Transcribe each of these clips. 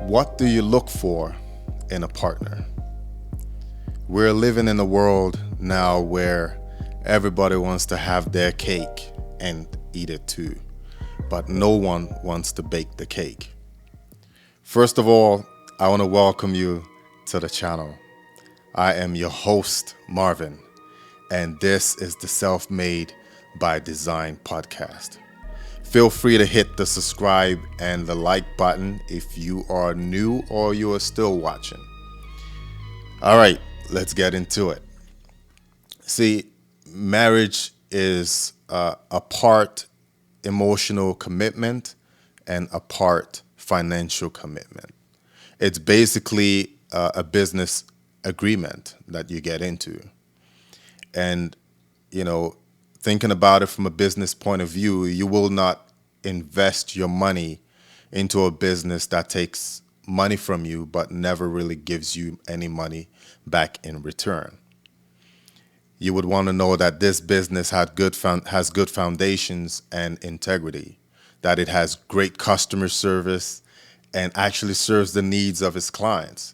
What do you look for in a partner? We're living in a world now where everybody wants to have their cake and eat it too, but no one wants to bake the cake. First of all, I want to welcome you to the channel. I am your host, Marvin, and this is the Self Made by Design podcast. Feel free to hit the subscribe and the like button if you are new or you are still watching. All right, let's get into it. See, marriage is a part emotional commitment and a part financial commitment. It's basically a business agreement that you get into. And, thinking about it from a business point of view, you will not invest your money into a business that takes money from you but never really gives you any money back in return. You would want to know that this business has good foundations and integrity, that it has great customer service and actually serves the needs of its clients.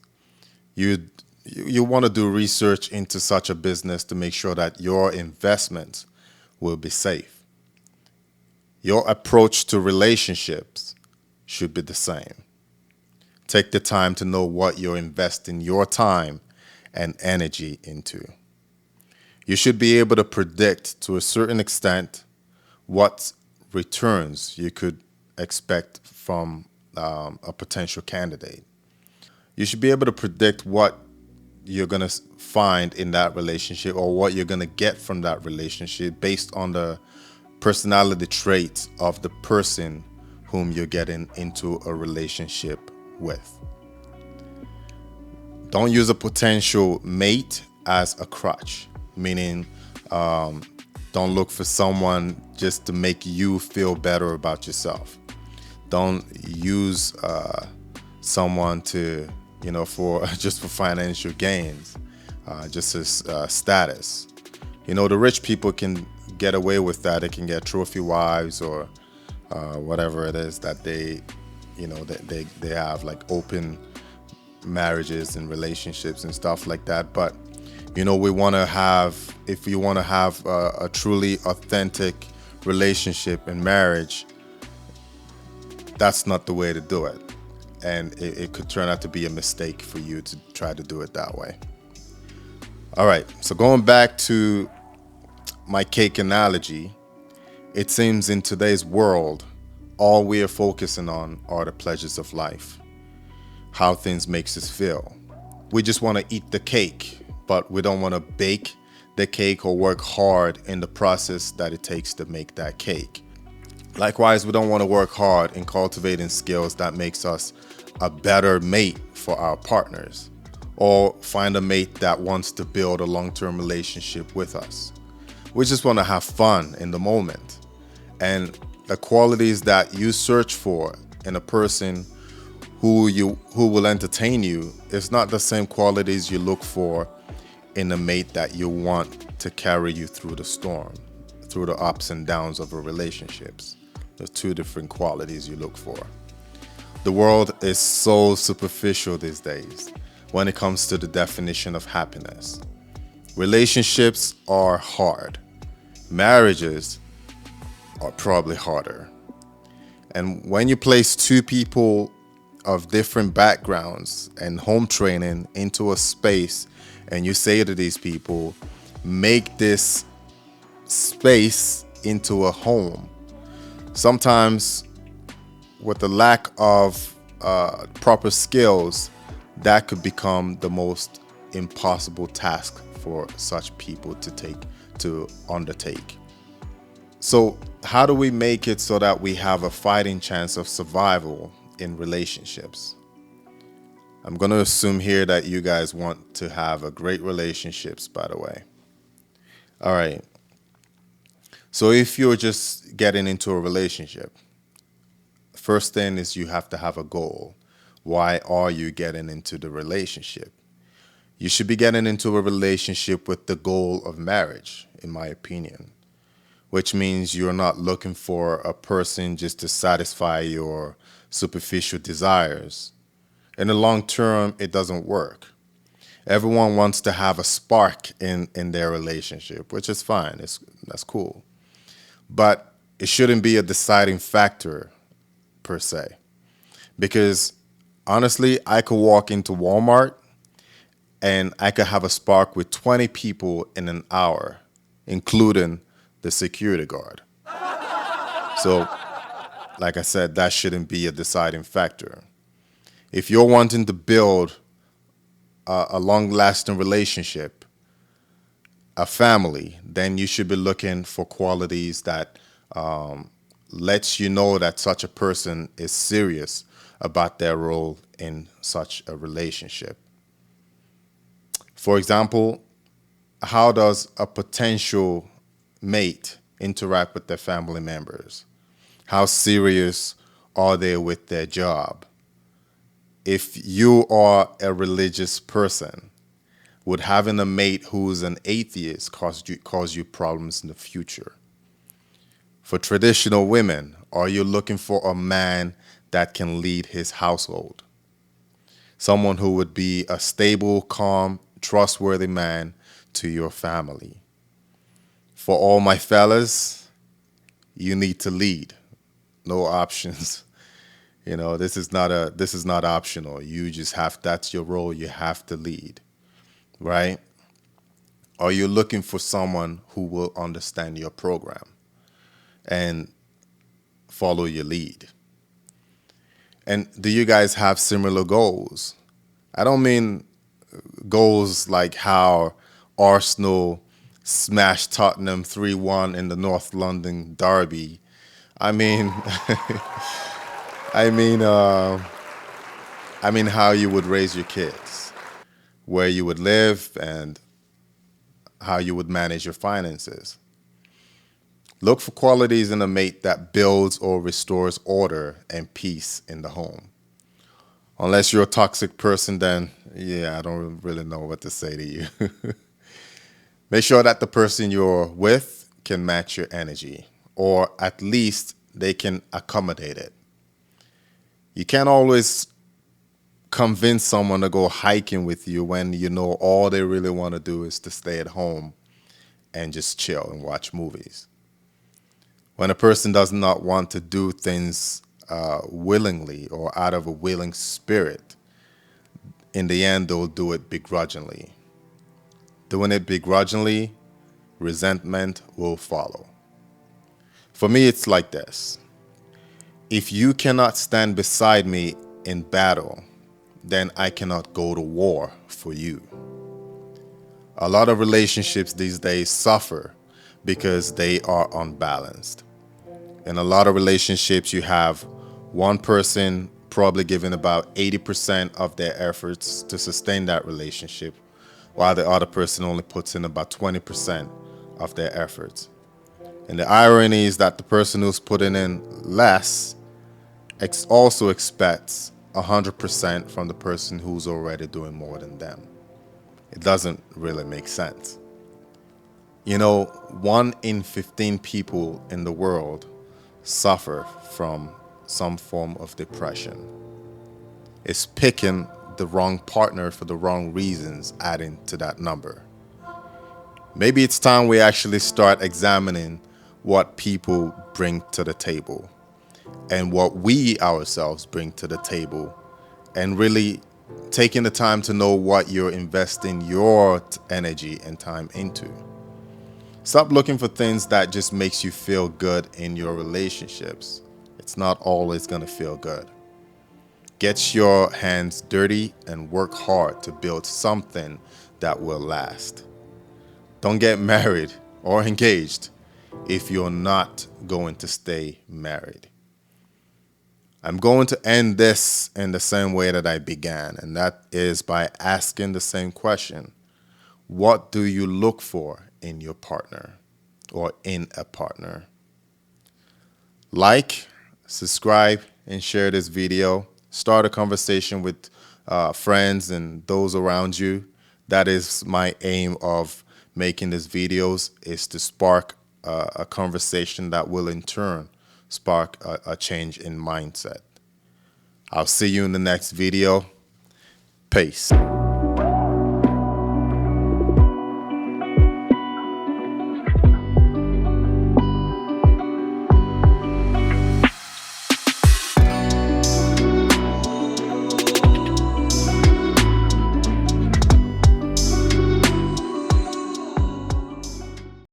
You want to do research into such a business to make sure that your investments will be safe. Your approach to relationships should be the same. Take the time to know what you're investing your time and energy into. You should be able to predict to a certain extent what returns you could expect from a potential candidate. You should be able to predict what you're going to find in that relationship or what you're going to get from that relationship based on the personality traits of the person whom you're getting into a relationship with. Don't use a potential mate as a crutch, meaning don't look for someone just to make you feel better about yourself. Don't use someone to for financial gains, just as status. The rich people can get away with that. They can get trophy wives or whatever it is that they have, like open marriages and relationships and stuff like that. But we want to have, if you want to have a truly authentic relationship and marriage, that's not the way to do it. And it could turn out to be a mistake for you to try to do it that way. All right, so going back to my cake analogy, it seems in today's world, all we are focusing on are the pleasures of life, how things makes us feel. We just want to eat the cake, but we don't want to bake the cake or work hard in the process that it takes to make that cake. Likewise, we don't want to work hard in cultivating skills that makes us a better mate for our partners, or find a mate that wants to build a long-term relationship with us. We just want to have fun in the moment. And the qualities that you search for in a person who will entertain you is not the same qualities you look for in a mate that you want to carry you through the storm, through the ups and downs of a relationships. There's two different qualities you look for. The world is so superficial these days when it comes to the definition of happiness. Relationships are hard. Marriages are probably harder. And when you place two people of different backgrounds and home training into a space and you say to these people, make this space into a home, sometimes with the lack of proper skills, that could become the most impossible task for such people to undertake. So how do we make it so that we have a fighting chance of survival in relationships? I'm going to assume here that you guys want to have a great relationships, by the way. All right. So if you're just getting into a relationship, first thing is you have to have a goal. Why are you getting into the relationship? You should be getting into a relationship with the goal of marriage, in my opinion, which means you're not looking for a person just to satisfy your superficial desires. In the long term, it doesn't work. Everyone wants to have a spark in their relationship, which is fine. That's cool. But it shouldn't be a deciding factor per se. Because honestly, I could walk into Walmart and I could have a spark with 20 people in an hour, including the security guard. So, like I said, that shouldn't be a deciding factor. If you're wanting to build a long lasting relationship, a family, then you should be looking for qualities that lets you know that such a person is serious about their role in such a relationship. For example, how does a potential mate interact with their family members? How serious are they with their job? If you are a religious person, would having a mate who's an atheist cause you problems in the future? For traditional women, are you looking for a man that can lead his household? Someone who would be a stable, calm, trustworthy man to your family. For all my fellas, you need to lead. No options. This is not optional. You just have that's your role. You have to lead, right? Are you looking for someone who will understand your program and follow your lead? And do you guys have similar goals? I don't mean goals like how Arsenal smashed Tottenham 3-1 in the North London derby. I mean, I mean, I mean how you would raise your kids, where you would live, and how you would manage your finances. Look for qualities in a mate that builds or restores order and peace in the home. Unless you're a toxic person, then yeah, I don't really know what to say to you. Make sure that the person you're with can match your energy, or at least they can accommodate it. You can't always convince someone to go hiking with you when you know all they really want to do is to stay at home and just chill and watch movies. When a person does not want to do things willingly or out of a willing spirit, in the end, they'll do it begrudgingly. Doing it begrudgingly, resentment will follow. For me, it's like this. If you cannot stand beside me in battle, then I cannot go to war for you. A lot of relationships these days suffer because they are unbalanced. In a lot of relationships, you have one person probably giving about 80% of their efforts to sustain that relationship, while the other person only puts in about 20% of their efforts. And the irony is that the person who's putting in less also expects 100% from the person who's already doing more than them. It doesn't really make sense. 1 in 15 people in the world suffer from some form of depression. It's picking the wrong partner for the wrong reasons adding to that number. Maybe it's time we actually start examining what people bring to the table and what we ourselves bring to the table, and really taking the time to know what you're investing your energy and time into. Stop looking for things that just makes you feel good in your relationships. It's not always going to feel good. Get your hands dirty and work hard to build something that will last. Don't get married or engaged if you're not going to stay married. I'm going to end this in the same way that I began, and that is by asking the same question. What do you look for in your partner or in a partner? Like, subscribe, and share this video. Start a conversation with friends and those around you. That is my aim of making these videos, is to spark a conversation that will in turn spark a change in mindset. I'll see you in the next video. Peace.